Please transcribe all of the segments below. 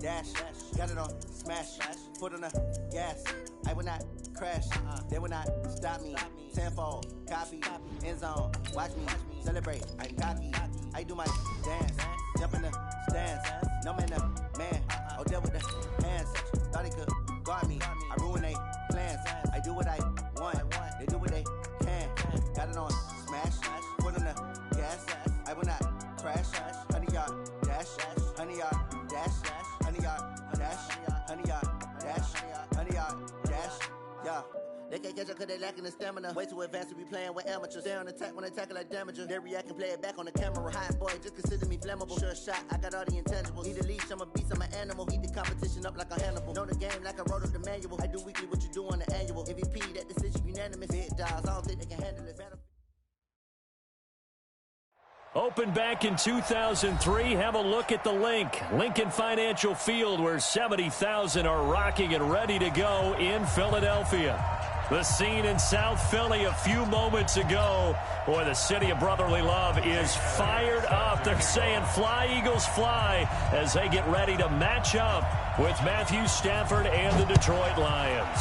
dash. Got it on smash. Foot on the gas. I will not crash. They will not stop me. Tenfold, copy, end zone. Watch me celebrate. I cocky. I do my dance. Jump in the stands. No man, man. Oh, there with the hands. Thought he could guard me. I ruin they plans. I do what I want. They do what they can. Got it on smash. Foot on the gas. I will not crash. 100-yard dash. 100-yard dash. 100-yard dash. 100-yard dash. 100-yard dash. Yeah. They can't catch up cause they lacking the stamina. Way too advanced to be playing with amateurs. Stay on attack when they tackle like damager. They react and play it back on the camera. Hot boy, just consider me flammable. Sure shot, I got all the intangibles. Need a leash, I'm a beast, I'm an animal. Eat the competition up like a Hannibal. Know the game like I wrote up the manual. I do weekly what you do on the annual. MVP, that decision unanimous. Big dials, I don't think they can handle it. Opened back in 2003. Have a look at the link. Lincoln Financial Field, where 70,000 are rocking and ready to go in Philadelphia. The scene in South Philly a few moments ago. Boy, the city of brotherly love is fired up. They're saying fly, Eagles, fly, as they get ready to match up with Matthew Stafford and the Detroit Lions.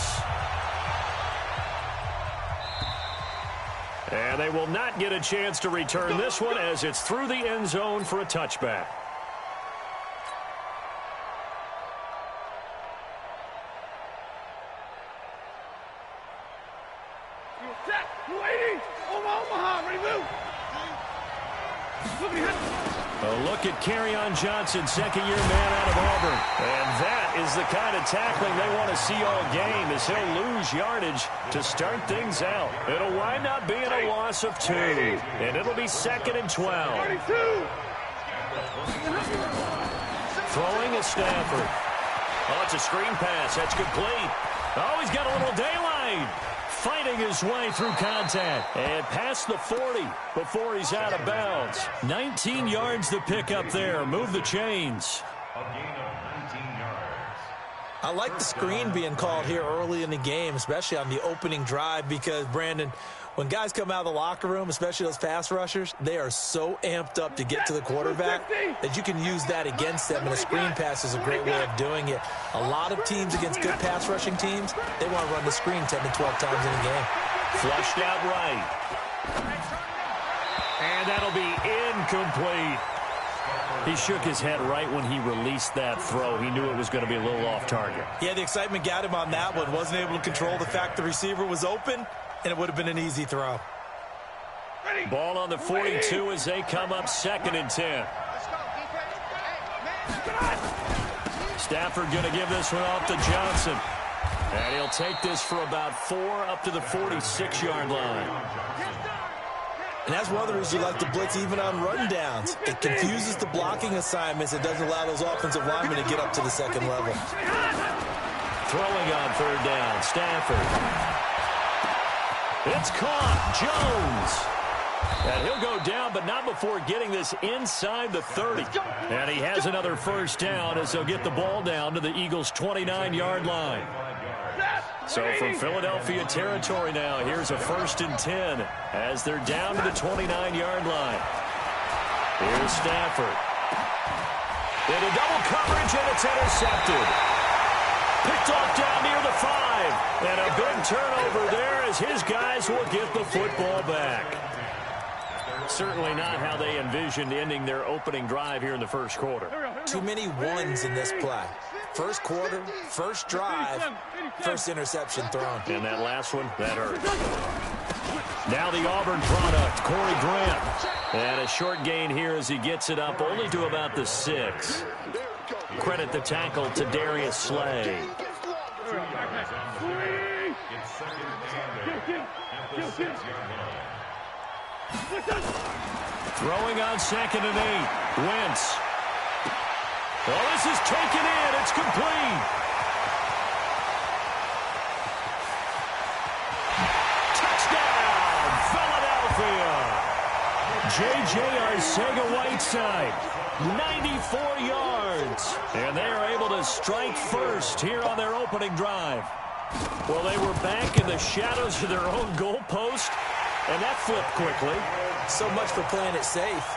And they will not get a chance to return this one as it's through the end zone for a touchback. A look at Kerryon Johnson, second-year man out of Auburn. And that is the kind of tackling they want to see all game, as he'll lose yardage to start things out. It'll wind up being a loss of 2, and it'll be 2nd and 12. Throwing is Stafford. Oh, it's a screen pass. That's complete. Oh, he's got a little daylight. Fighting his way through contact and past the 40 before he's out of bounds. 19 yards to pick up there. Move the chains. A gain of 19 yards. I like the screen being called here early in the game, especially on the opening drive, because, Brandon, when guys come out of the locker room, especially those pass rushers, they are so amped up to get to the quarterback that you can use that against them, and a screen pass is a great way of doing it. A lot of teams against good pass rushing teams, they want to run the screen 10 to 12 times in a game. Flushed out right. And that'll be incomplete. He shook his head right when he released that throw. He knew it was going to be a little off target. Yeah, the excitement got him on that one. Wasn't able to control the fact the receiver was open, and it would have been an easy throw. Ball on the 42 as they come up 2nd and 10. Stafford going to give this one off to Johnson. And he'll take this for about 4 up to the 46-yard line. And that's one of the reasons you like to blitz even on run downs. It confuses the blocking assignments. It doesn't allow those offensive linemen to get up to the second level. Throwing on 3rd down, Stafford. It's caught. Jones. And he'll go down, but not before getting this inside the 30. And he has another first down as they'll get the ball down to the Eagles' 29-yard line. So from Philadelphia territory now, here's a 1st and 10 as they're down to the 29-yard line. Here's Stafford. Into double coverage, and it's intercepted. Picked off down near the 5. And a big turnover there as his guys will get the football back. Certainly not how they envisioned ending their opening drive here in the first quarter. Too many ones in this play. First quarter, first drive, first interception thrown. And that last one, that hurt. Now the Auburn product, Corey Grant. And a short gain here as he gets it up only to about the 6. Credit the tackle to Darius Slay. Throwing on 2nd and 8. Wentz. Oh, this is taken in. It's complete. Touchdown, Philadelphia. J.J. Arcega-Whiteside, 94 yards. And they are able to strike first here on their opening drive. Well, they were back in the shadows of their own goalpost, and that flipped quickly. So much for playing it safe.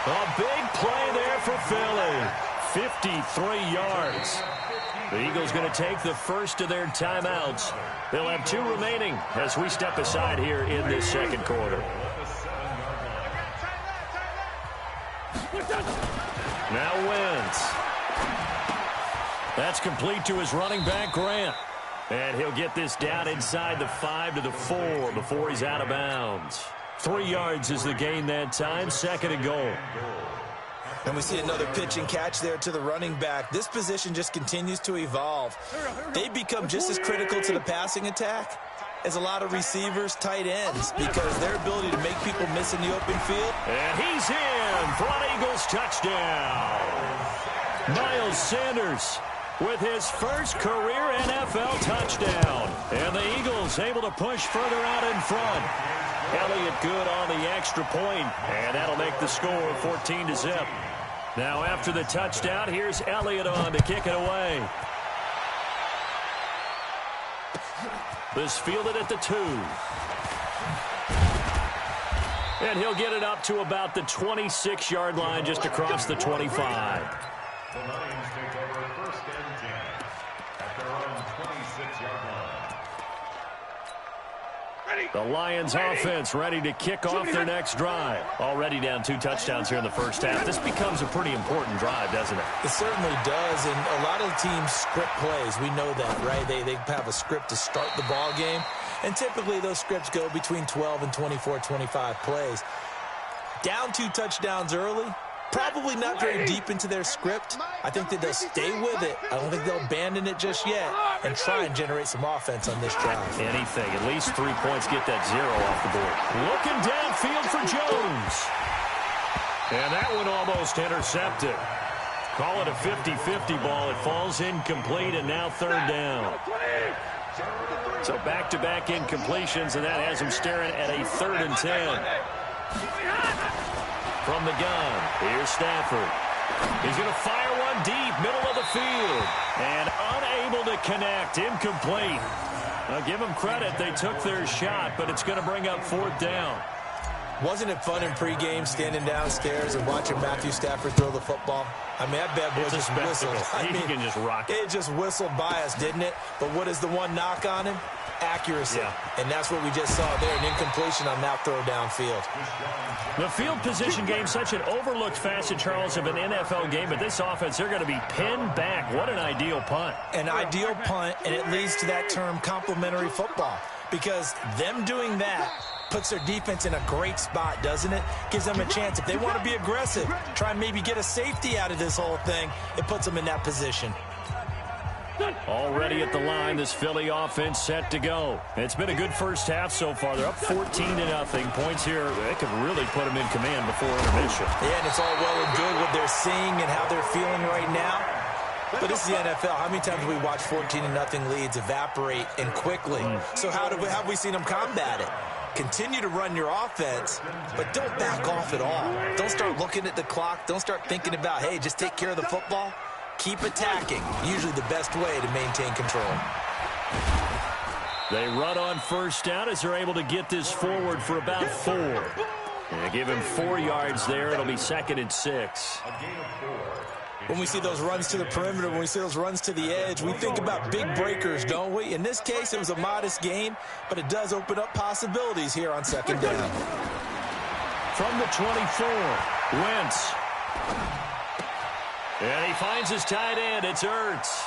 A big play there for Philly. 53 yards. The Eagles going to take the first of their timeouts. They'll have 2 remaining as we step aside here in this second quarter. Now Wentz. That's complete to his running back, Grant. And he'll get this down inside the 5 to the 4 before he's out of bounds. 3 yards is the gain that time, 2nd and goal. And we see another pitch and catch there to the running back. This position just continues to evolve. They become just as critical to the passing attack as a lot of receivers, tight ends, because their ability to make people miss in the open field. And he's in for an Eagles touchdown. Miles Sanders with his first career NFL touchdown. And the Eagles able to push further out in front. Elliott good on the extra point, and that'll make the score 14-0. Now after the touchdown, here's Elliott on to kick it away. This fielded at the 2. And he'll get it up to about the 26-yard line just across the 25. The Lions take over 1st and 10 at their own 26-yard line. The Lions offense ready to kick off their next drive. Already down 2 touchdowns here in the first half. This becomes a pretty important drive, doesn't it? It certainly does, and a lot of teams script plays. We know that, right? They have a script to start the ball game, and typically those scripts go between 12 and 24, 25 plays. Down 2 touchdowns early, probably not very deep into their script. I think that they'll stay with it. I don't think they'll abandon it just yet and try and generate some offense on this drive. Anything. At least 3 points, get that 0 off the board. Looking downfield for Jones. And that one almost intercepted. Call it a 50-50 ball. It falls incomplete, and now 3rd down. So back-to-back incompletions, and that has him staring at a 3rd and 10. From the gun, here's Stafford. He's going to fire one deep, middle of the field. And unable to connect, incomplete. I'll give them credit, they took their shot, but it's going to bring up 4th down. Wasn't it fun in pregame standing downstairs and watching Matthew Stafford throw the football? I mean, that bad boy just whistled. He can just rock it. It just whistled by us, didn't it? But what is the one knock on him? Accuracy. Yeah. And that's what we just saw there, an incompletion on that throw downfield. The field position game, such an overlooked facet, Charles, of an NFL game, but this offense, they're going to be pinned back. What an ideal punt. An ideal punt, and it leads to that term complementary football, because them doing that puts their defense in a great spot, doesn't it? Gives them a chance. If they want to be aggressive, try and maybe get a safety out of this whole thing, it puts them in that position. Already at the line, this Philly offense set to go. It's been a good first half so far. They're up 14-0. Points here, they could really put them in command before intermission. Yeah, and it's all well and good what they're seeing and how they're feeling right now. But this is the NFL. How many times have we watched 14-0 leads evaporate and quickly? So how have we seen them combat it? Continue to run your offense, but don't back off at all. Don't start looking at the clock. Don't start thinking about, hey, just take care of the football. Keep attacking. Usually the best way to maintain control. They run on 1st down as they're able to get this forward for about 4. And give him 4 yards there. It'll be 2nd and 6. When we see those runs to the perimeter, when we see those runs to the edge, we think about big breakers, don't we? In this case, it was a modest gain, but it does open up possibilities here on 2nd down. From the 24, Wentz. And he finds his tight end. It's Ertz.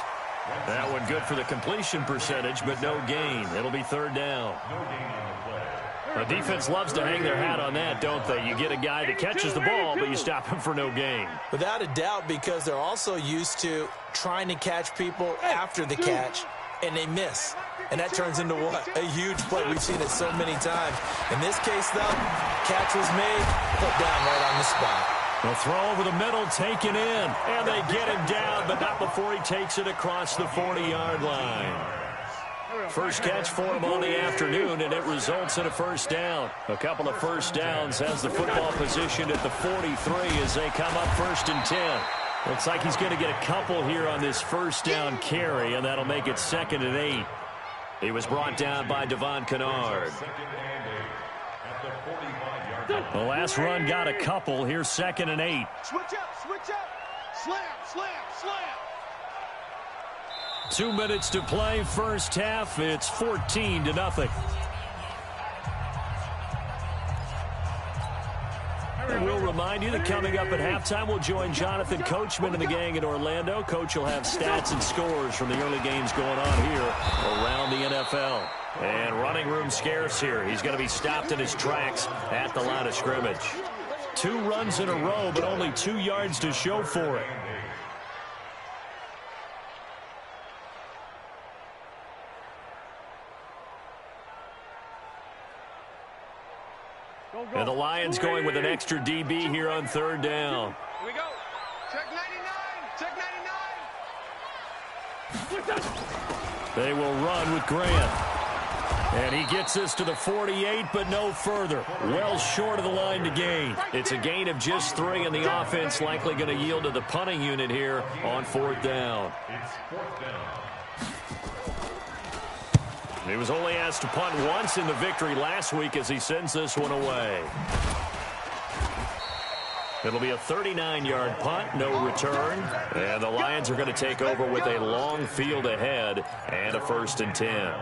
That one good for the completion percentage, but no gain. It'll be 3rd down. The defense loves to hang their hat on that, don't they? You get a guy that catches the ball, but you stop him for no gain. Without a doubt, because they're also used to trying to catch people after the catch, and they miss. And that turns into what? A huge play. We've seen it so many times. In this case, though, catch was made, put down right on the spot. The throw over the middle, taken in, and they get him down, but not before he takes it across the 40-yard line. First catch for him on the afternoon, and it results in a 1st down. A couple of 1st downs has the football positioned at the 43 as they come up 1st and 10. Looks like he's going to get a couple here on this 1st down carry, and that'll make it 2nd and 8. He was brought down by Devon Kennard. 2nd and 8 at the 45-yard The last run got a couple. Here's 2nd and 8. Switch up, switch up. Slam, slam, slam. 2 minutes to play, first half. It's 14-0. And we'll remind you that coming up at halftime, we'll join Jonathan Coachman and the gang in Orlando. Coach will have stats and scores from the early games going on here around the NFL. And running room scarce here. He's going to be stopped in his tracks at the line of scrimmage. 2 runs in a row, but only 2 yards to show for it. And the Lions going with an extra DB here on 3rd down. Here we go. Check 99. Check 99. They will run with Grant. And he gets this to the 48, but no further. Well short of the line to gain. It's a gain of just 3, and the offense likely going to yield to the punting unit here on 4th down. It's 4th down. He was only asked to punt once in the victory last week as he sends this one away. It'll be a 39-yard punt, no return. And the Lions are going to take over with a long field ahead and a 1st and 10.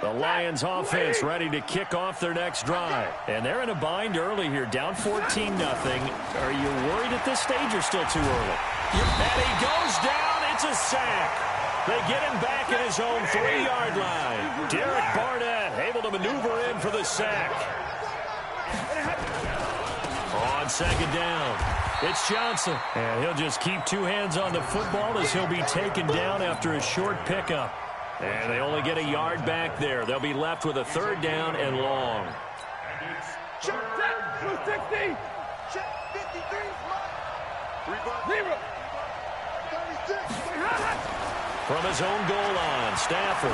The Lions offense ready to kick off their next drive. And they're in a bind early here, down 14-0. Are you worried at this stage or still too early? And he goes down. It's a sack. They get him back at his own 3-yard line. Derek Barnett able to maneuver in for the sack. On 2nd down, it's Johnson. And he'll just keep 2 hands on the football as he'll be taken down after a short pickup. And they only get a yard back there. They'll be left with a 3rd down and long. Check 260. Check 53. 0. 36. From his own goal line, Stafford.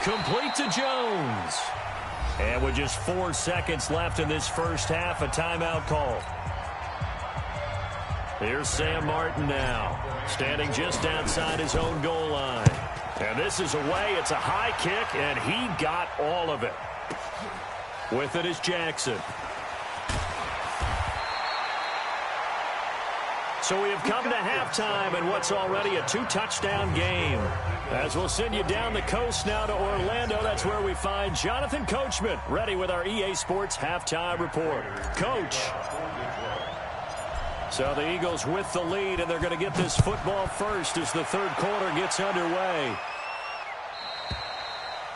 Complete to Jones. And with just 4 seconds left in this first half, a timeout call. Here's Sam Martin now, standing just outside his own goal line. And this is away. It's a high kick, and he got all of it. With it is Jackson. So we have come to halftime in what's already a 2-touchdown game. As we'll send you down the coast now to Orlando, that's where we find Jonathan Coachman, ready with our EA Sports halftime report. Coach. So the Eagles with the lead, and they're going to get this football first as the 3rd quarter gets underway.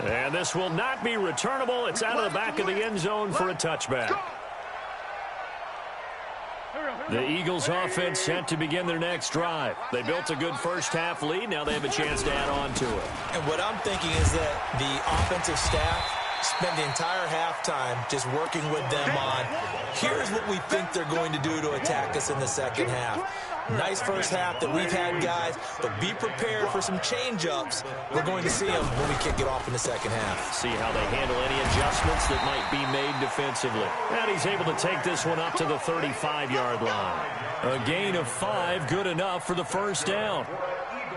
And this will not be returnable. It's out of the back of the end zone for a touchback. The Eagles offense set to begin their next drive. They built a good first half lead. Now they have a chance to add on to it. And what I'm thinking is that the offensive staff spend the entire halftime just working with them on, here's what we think they're going to do to attack us in the second half. Nice first half that we've had, guys, but be prepared for some change-ups. We're going to see them when we kick it off in the second half. See how they handle any adjustments that might be made defensively. And he's able to take this one up to the 35-yard line. A gain of 5, good enough for the first down.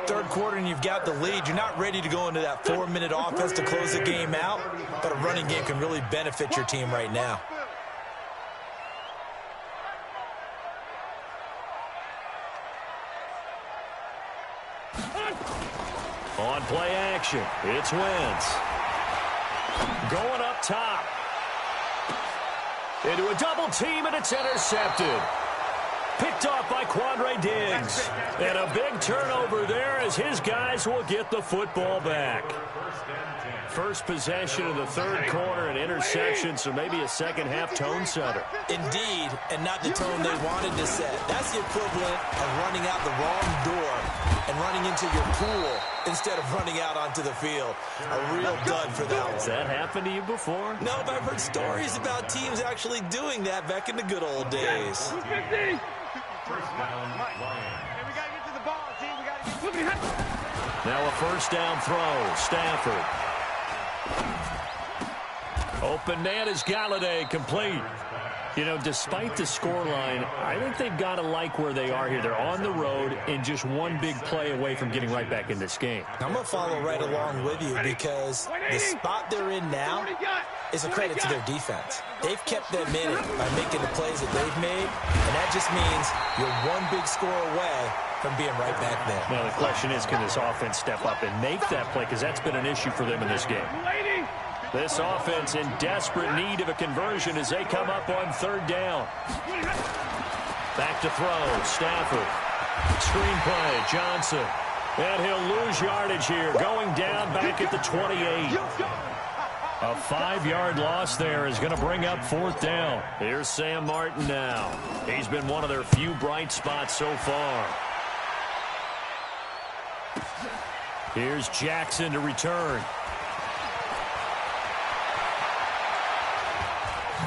3rd quarter and you've got the lead. You're not ready to go into that 4-minute offense to close the game out, but a running game can really benefit your team right now. On play action, it's Wentz. Going up top. Into a double team, and it's intercepted. Picked off by Quandre Diggs. And a big turnover there as his guys will get the football back. First possession of the 3rd quarter, an interception, so maybe a second-half tone setter. Indeed, and not the tone they wanted to set. That's the equivalent of running out the wrong door and running into your pool instead of running out onto the field. A real dud for that one. Has that happened to you before? No, but I've heard stories about teams actually doing that back in the good old days. 250. First down, Lions. Hey, we got to get to the ball, team. We got to get. Now a first down throw, Stafford. Open man is Galladay, complete. You know, despite the scoreline, I think they've got to like where they are here. They're on the road and just one big play away from getting right back in this game. I'm going to follow right along with you because the spot they're in now is a credit to their defense. They've kept them in it by making the plays that they've made, and that just means you're one big score away from being right back there. Now, the question is, can this offense step up and make that play? Because that's been an issue for them in this game. This offense in desperate need of a conversion as they come up on third down. Back to throw. Stafford. Screen play. Johnson. And he'll lose yardage here. Going down back at the 28. A 5-yard loss there is going to bring up fourth down. Here's Sam Martin now. He's been one of their few bright spots so far. Here's Jackson to return.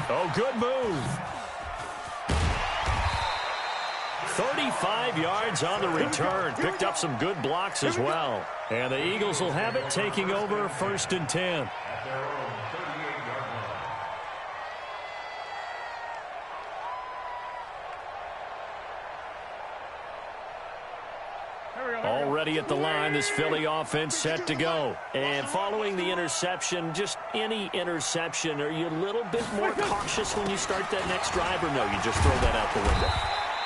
Oh, good move. 35 yards on the return. Picked up some good blocks as well. And the Eagles will have it, taking over 1st and 10. Already at the line, this Philly offense set to go. And following the interception, just any interception, are you a little bit more cautious when you start that next drive, or no, you just throw that out the window?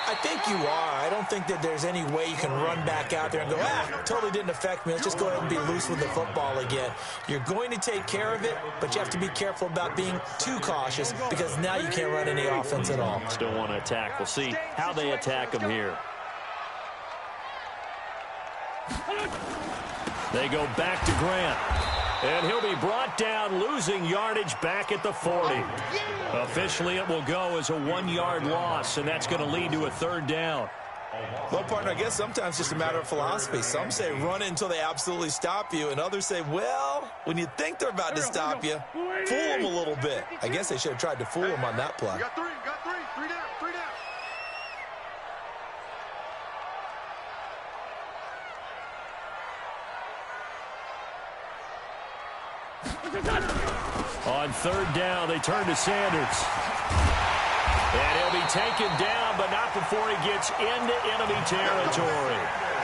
I think you are. I don't think that there's any way you can run back out there and go, totally didn't affect me. Let's just go ahead and be loose with the football again. You're going to take care of it, but you have to be careful about being too cautious because now you can't run any offense at all. Still want to attack. We'll see how they attack them here. They go back to Grant. And he'll be brought down, losing yardage back at the 40. Officially, it will go as a 1-yard loss, and that's going to lead to a third down. Well, partner, I guess sometimes it's just a matter of philosophy. Some say run it until they absolutely stop you, and others say, well, when you think they're about to stop you, fool them a little bit. I guess they should have tried to fool them on that play. Got three down. On third down, they turn to Sanders. And he'll be taken down, but not before he gets into enemy territory.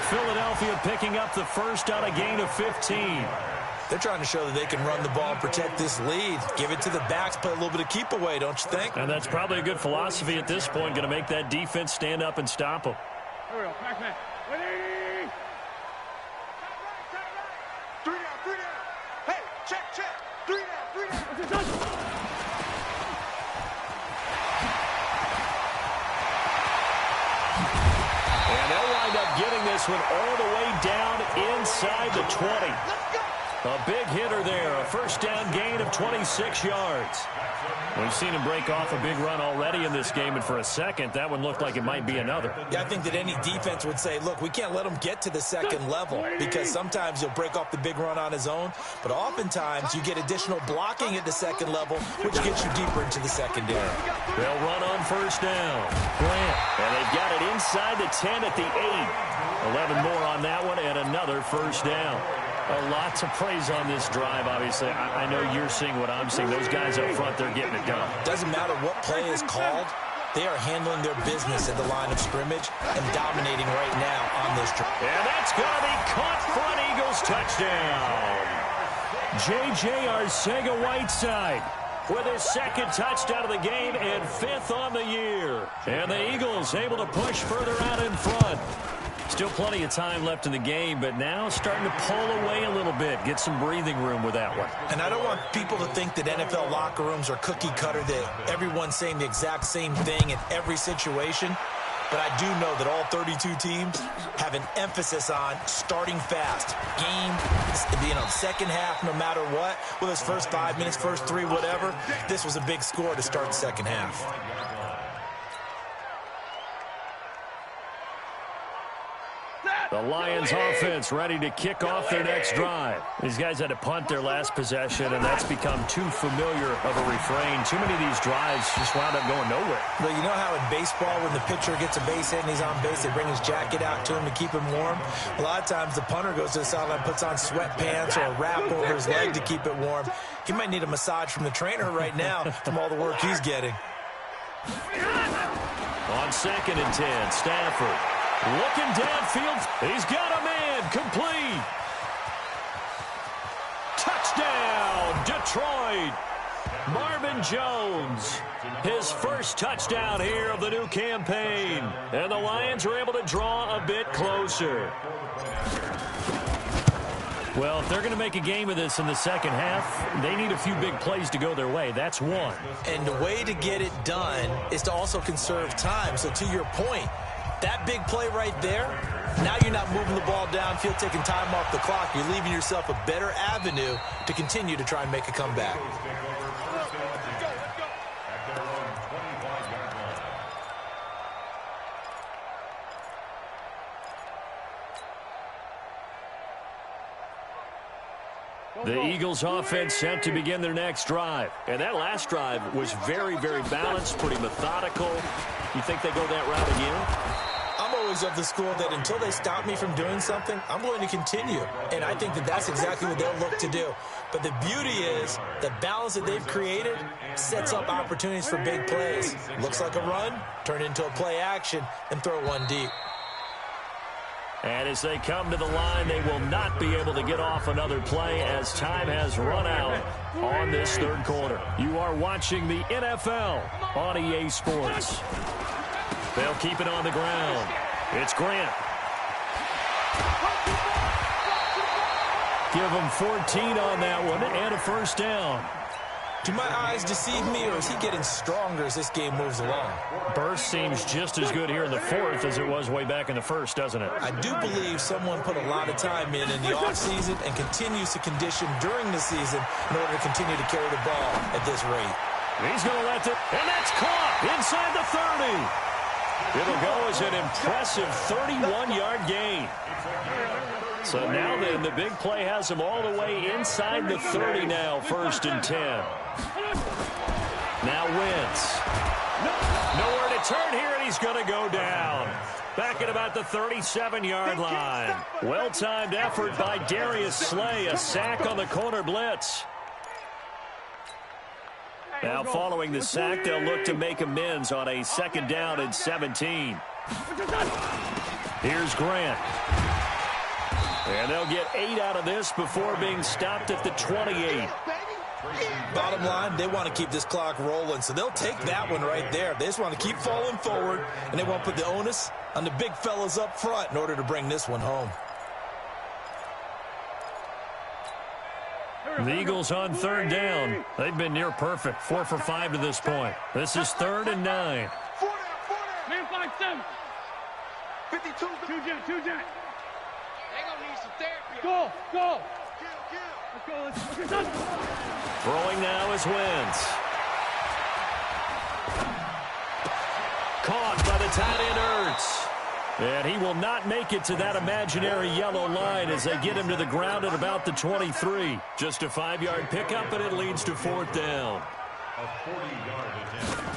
Philadelphia picking up the first on a gain of 15. They're trying to show that they can run the ball and protect this lead. Give it to the backs, play a little bit of keep away, don't you think? And that's probably a good philosophy at this point, going to make that defense stand up and stop them. Here we go. Back man. Ready? Three down. Hey, check. Three down. And they'll wind up getting this one all the way down inside the 20. A big hitter there, a first down gain of 26 yards. We've seen him break off a big run already in this game, and for a second, that one looked like it might be another. Yeah, I think that any defense would say, look, we can't let him get to the second level because sometimes he'll break off the big run on his own, but oftentimes you get additional blocking at the second level, which gets you deeper into the secondary. They'll run on first down. Grant, and they've got it inside the 10 at the 8. 11 more on that one, and another first down. Lots of praise on this drive, obviously. I know you're seeing what I'm seeing. Those guys up front, they're getting it done. Doesn't matter what play is called. They are handling their business at the line of scrimmage and dominating right now on this drive. And that's going to be caught for an Eagles touchdown. J.J. Arcega-Whiteside with his second touchdown of the game and 5th on the year. And the Eagles able to push further out in front. Still plenty of time left in the game, but now starting to pull away a little bit, get some breathing room with that one. And I don't want people to think that NFL locker rooms are cookie cutter, that everyone's saying the exact same thing in every situation. But I do know that all 32 teams have an emphasis on starting fast. Second half, no matter what, whether it's first 5 minutes, first 3, whatever, this was a big score to start the second half. The Lions offense ready to kick off their next drive. These guys had to punt their last possession, and that's become too familiar of a refrain. Too many of these drives just wound up going nowhere. But you know how in baseball, when the pitcher gets a base hit and he's on base, they bring his jacket out to him to keep him warm? A lot of times the punter goes to the sideline, puts on sweatpants or a wrap over his leg to keep it warm. He might need a massage from the trainer right now from all the work he's getting. On 2nd and 10, Stafford looking downfield. He's got a man. Complete. Touchdown, Detroit. Marvin Jones, his first touchdown here of the new campaign. And the Lions are able to draw a bit closer. Well, if they're going to make a game of this in the second half, they need a few big plays to go their way. That's one. And the way to get it done is to also conserve time. So to your point, that big play right there, now you're not moving the ball downfield, taking time off the clock. You're leaving yourself a better avenue to continue to try and make a comeback. The Eagles offense set to begin their next drive. And that last drive was very, very balanced, pretty methodical. You think they go that route again? I'm always of the school that until they stop me from doing something, I'm going to continue. And I think that that's exactly what they'll look to do. But the beauty is the balance that they've created sets up opportunities for big plays. Looks like a run, turn into a play action, and throw one deep. And as they come to the line, they will not be able to get off another play as time has run out on this third quarter. You are watching the NFL on EA Sports. They'll keep it on the ground. It's Grant. Give him 14 on that one and a first down. Do my eyes deceive me, or is he getting stronger as this game moves along? Burst seems just as good here in the fourth as it was way back in the first, doesn't it? I do believe someone put a lot of time in the offseason and continues to condition during the season in order to continue to carry the ball at this rate. He's going to let it, and that's caught inside the 30. It'll go as an impressive 31-yard gain. So now then, the big play has him all the way inside the 30 now, 1st and 10. Now Wentz. Nowhere to turn here, and he's going to go down. Back at about the 37-yard line. Well-timed effort by Darius Slay. A sack on the corner blitz. Now following the sack, they'll look to make amends on a 2nd down and 17. Here's Grant. And they'll get 8 out of this before being stopped at the 28. Bottom line, they want to keep this clock rolling, so they'll take that one right there. They just want to keep falling forward, and they won't put the onus on the big fellas up front in order to bring this one home. The Eagles on 3rd down. They've been near perfect, 4 for 5 to this point. This is 3rd and 9. Man 5-7. 52. Two jet. They gonna need some therapy. Go. Let's go. Throwing now is Wentz. Caught by the tight end Ertz. And he will not make it to that imaginary yellow line as they get him to the ground at about the 23. Just a 5-yard pickup, and it leads to 4th down. A 40-yard attempt.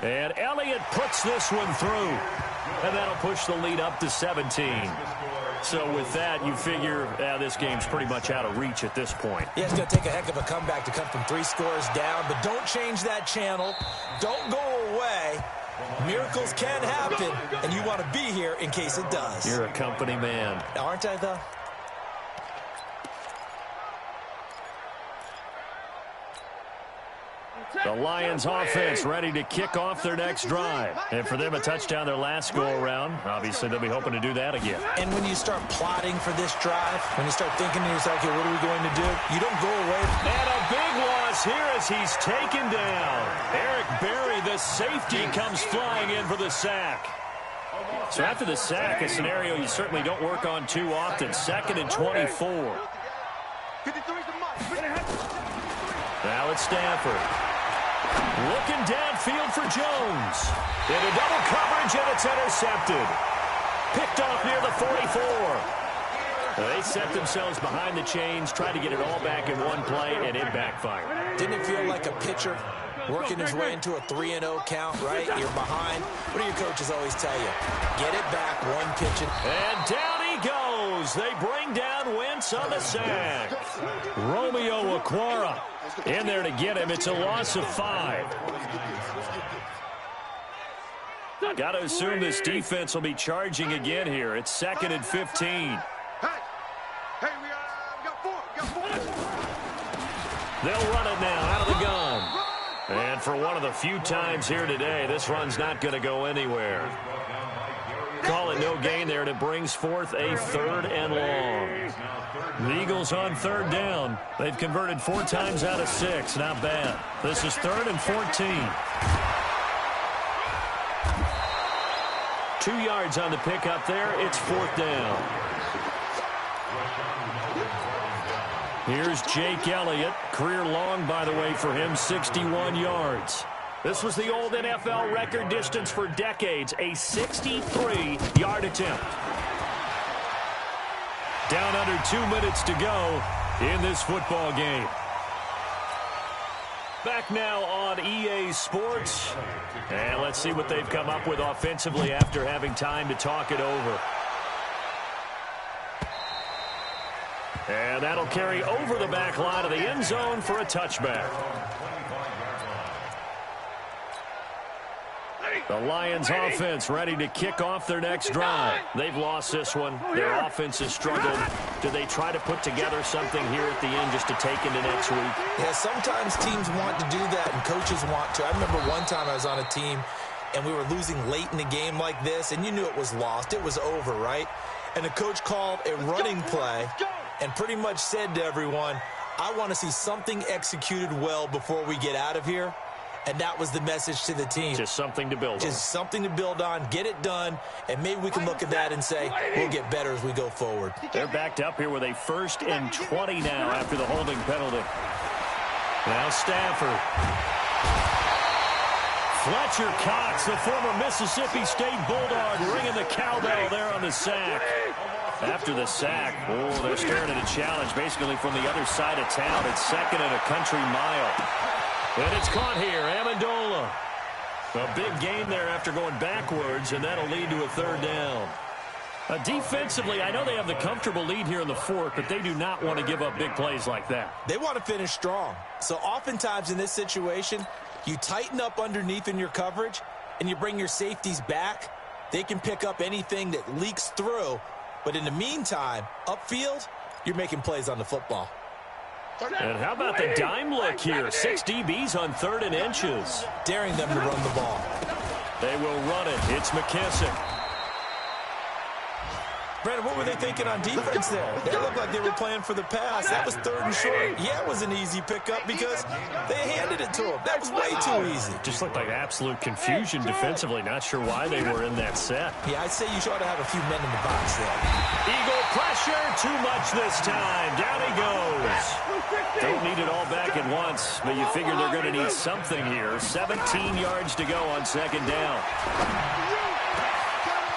And Elliott puts this one through. And that'll push the lead up to 17. So with that, you figure this game's pretty much out of reach at this point. Yeah, it's going to take a heck of a comeback to come from 3 scores down, but don't change that channel. Don't go away. Miracles can happen, and you want to be here in case it does. You're a company man. Aren't I, though? The Lions offense ready to kick off their next drive. And for them, a touchdown their last go-around. Obviously, they'll be hoping to do that again. And when you start plotting for this drive, when you start thinking to yourself, okay, what are we going to do? You don't go away. And a big loss here as he's taken down. Eric Berry, the safety, comes flying in for the sack. So after the sack, a scenario you certainly don't work on too often. 2nd and 24. Now it's Stafford. Looking downfield for Jones. Into double coverage, and it's intercepted. Picked off near the 44. They set themselves behind the chains, tried to get it all back in one play, and it backfired. Didn't it feel like a pitcher working his way into a 3-0 count, right? You're behind. What do your coaches always tell you? Get it back, one pitch. And down he goes. goes. They bring down Wentz on the sack. Romeo Okwara in there to get him. It's a loss of 5. Got to assume this defense will be charging again here. It's 2nd and 15. Hey, we got 4. They'll run it now out of the gun. And for one of the few times here today, this run's not going to go anywhere. Call it no gain there, and it brings forth a 3rd and long. The Eagles on 3rd down. They've converted 4 times out of 6. Not bad. This is 3rd and 14. 2 yards on the pickup there. It's 4th down. Here's Jake Elliott. Career long, by the way, for him, 61 yards. This was the old NFL record distance for decades, a 63-yard attempt. Down under 2 minutes to go in this football game. Back now on EA Sports. And let's see what they've come up with offensively after having time to talk it over. And that'll carry over the back line of the end zone for a touchback. The Lions offense ready to kick off their next drive. They've lost this one. Their offense has struggled. Do they try to put together something here at the end just to take into next week? Yeah, sometimes teams want to do that and coaches want to. I remember one time I was on a team and we were losing late in the game like this, and you knew it was lost. It was over, right? And the coach called a running play and pretty much said to everyone, I want to see something executed well before we get out of here. And that was the message to the team. Just something to build on. Just something to build on, get it done, and maybe we can look at that and say, we'll get better as we go forward. They're backed up here with a 1st and 20 now after the holding penalty. Now Stafford. Fletcher Cox, the former Mississippi State Bulldog, ringing the cowbell there on the sack. After the sack, they're staring at a challenge basically from the other side of town. It's 2nd and a country mile. And it's caught here, Amendola. A big gain there after going backwards, and that'll lead to a 3rd down. Defensively, I know they have the comfortable lead here in the 4th, but they do not want to give up big plays like that. They want to finish strong. So oftentimes in this situation, you tighten up underneath in your coverage, and you bring your safeties back. They can pick up anything that leaks through. But in the meantime, upfield, you're making plays on the football. And how about the dime look here? 6 DBs on 3rd and inches. Daring them to run the ball. They will run it. It's McKissick. Brandon, what were they thinking on defense there? They looked like they were playing for the pass. That was 3rd and short. Yeah, it was an easy pickup because they handed it to him. That was way too easy. Just looked like absolute confusion defensively. Not sure why they were in that set. Yeah, I'd say you ought to have a few men in the box there. Eagle pressure, too much this time. Down he goes. Don't need it all back at once, but you figure they're going to need something here. 17 yards to go on 2nd down.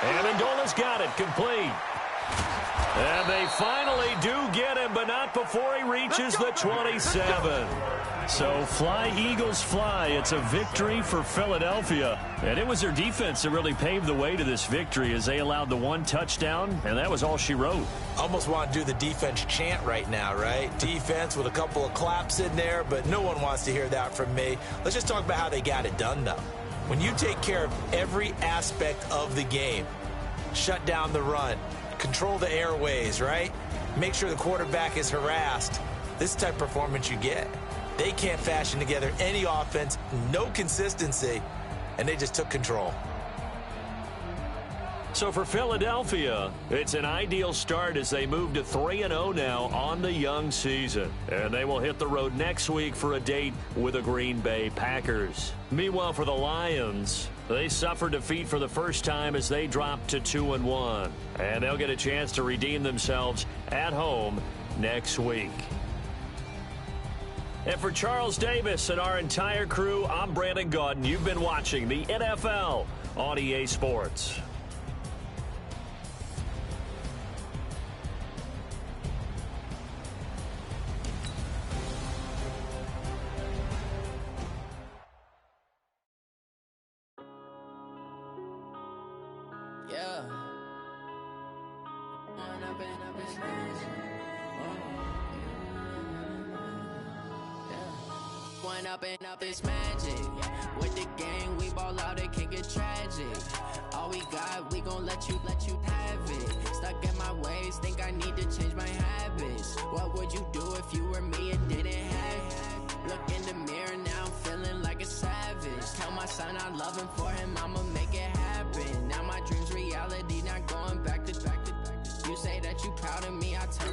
Amendola's got it, complete. And they finally do get him, but not before he reaches the 27. So fly, Eagles, fly. It's a victory for Philadelphia. And it was their defense that really paved the way to this victory as they allowed the 1 touchdown, and that was all she wrote. Almost want to do the defense chant right now, right? Defense with a couple of claps in there, but no one wants to hear that from me. Let's just talk about how they got it done, though. When you take care of every aspect of the game, shut down the run, control the airways, right? Make sure the quarterback is harassed. This type of performance you get. They can't fashion together any offense, no consistency, and they just took control. So for Philadelphia, it's an ideal start as they move to 3-0 now on the young season. And they will hit the road next week for a date with the Green Bay Packers. Meanwhile, for the Lions, they suffered defeat for the first time as they dropped to 2-1. And they'll get a chance to redeem themselves at home next week. And for Charles Davis and our entire crew, I'm Brandon Gaudin. You've been watching the NFL on EA Sports. Yeah. this magic. One up and up this magic. With the gang, we ball out, it can get tragic. All we got, we gon' let you have it. Stuck in my ways, think I need to change my habits. What would you do if you were me and didn't have it? Look in the mirror, now I'm feeling like a savage. Tell my son I love him, for him I'ma make it happen. Now my dream's reality, not going back to. You say that you proud of me, I tell